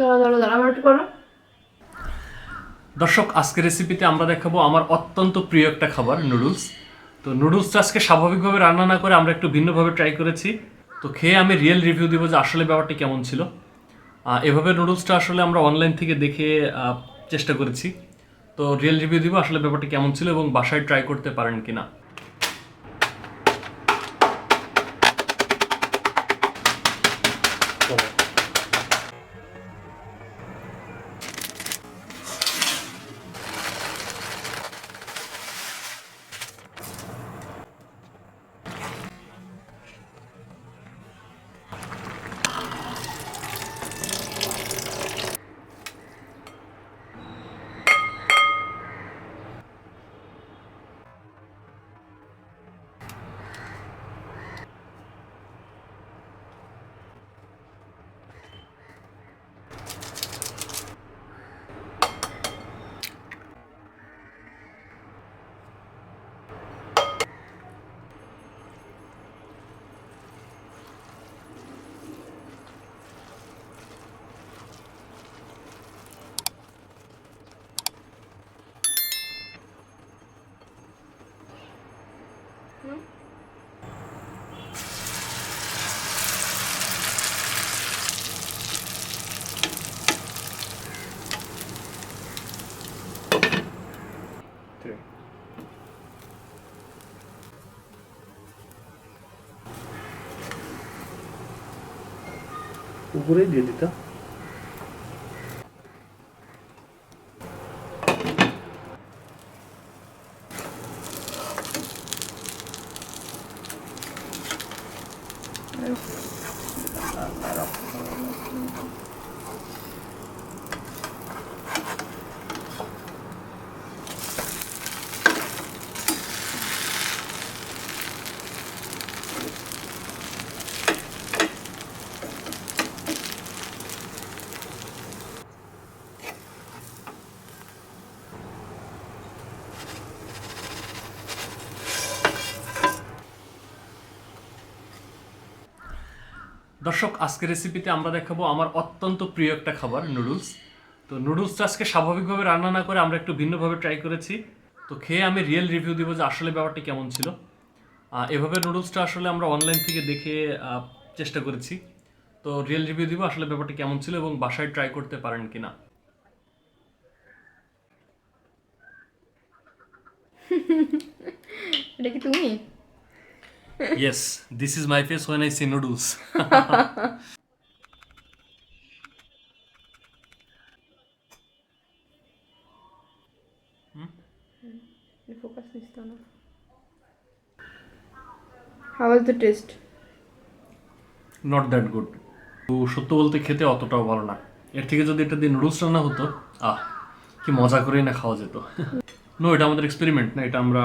দাঁড়া আমার একটু করো। দর্শক, আজকের রেসিপিতে আমরা দেখাবো আমার অত্যন্ত প্রিয় একটা খাবার, নুডলস। তো নুডলসটা আজকে স্বাভাবিকভাবে রান্না না করে আমরা একটু ভিন্নভাবে ট্রাই করেছি। তো খেয়ে আমি রিয়েল রিভিউ দিব যে আসলে ব্যাপারটা কেমন ছিল। এভাবে নুডলসটা আসলে আমরা অনলাইন থেকে দেখে চেষ্টা করেছি। তো রিয়েল রিভিউ দিব আসলে ব্যাপারটা কেমন ছিল এবং বাসায় ট্রাই করতে পারেন কিনা। উপরেই দিয়ে দিতা। দর্শক, আজকের রেসিপিতে আমরা দেখাবো আমার অত্যন্ত প্রিয় একটা খাবার, নুডলস। তো নুডলসটা আজকে স্বাভাবিকভাবে রান্না না করে আমরা একটু ভিন্নভাবে ট্রাই করেছি। তো খেয়ে আমি রিয়েল রিভিউ দিব যে আসলে ব্যাপারটা কেমন ছিল। এভাবে নুডলসটা আসলে আমরা অনলাইন থেকে দেখে চেষ্টা করেছি। তো রিয়েল রিভিউ দিব আসলে ব্যাপারটা কেমন ছিল এবং বাসায় ট্রাই করতে পারেন কিনা। এটা কি তুমি? Yes, this is my face when I see noodles. Focus নিচ্ছে না। How was the taste? Not that good. তো সত্য বলতে খেতে অতটাও ভালো না। এর থেকে যদি এটা দিয়ে নুডলস রান্না হতো, কি মজা করেই না খাওয়া যেত। নো, এটা আমাদের এক্সপেরিমেন্ট না, এটা আমরা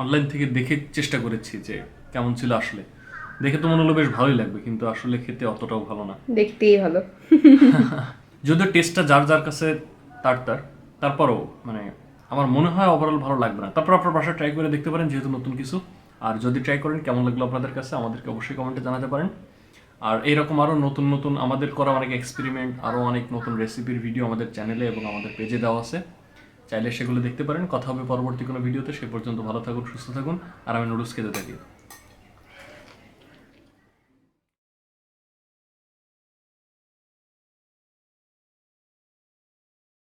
অনলাইন থেকে দেখে চেষ্টা করেছি যে কেমন ছিল আসলে। দেখে তো মনে হলো বেশ ভালোই লাগবে, কিন্তু আসলে খেতে অতটাও ভালো না। দেখতেই ভালো। যদিও টেস্টটা যার যার কাছে তার তার, তারপরও মানে আমার মনে হয় ওভারঅল ভালো লাগবে না। তারপর আপনার বাসায় ট্রাই করে দেখতে পারেন, যেহেতু নতুন কিছু। আর যদি ট্রাই করেন কেমন লাগলো আপনাদের কাছে, আমাদেরকে অবশ্যই কমেন্টে জানাতে পারেন। আর এইরকম আরও নতুন নতুন আমাদের করা অনেক এক্সপেরিমেন্ট, আরও অনেক নতুন রেসিপির ভিডিও আমাদের চ্যানেলে এবং আমাদের পেজে দেওয়া আছে, চাইলে সেগুলো দেখতে পারেন। কথা হবে পরবর্তী কোনো ভিডিওতে। সে পর্যন্ত ভালো থাকুন, সুস্থ থাকুন, আর আমি নুডলস খেতে থাকি।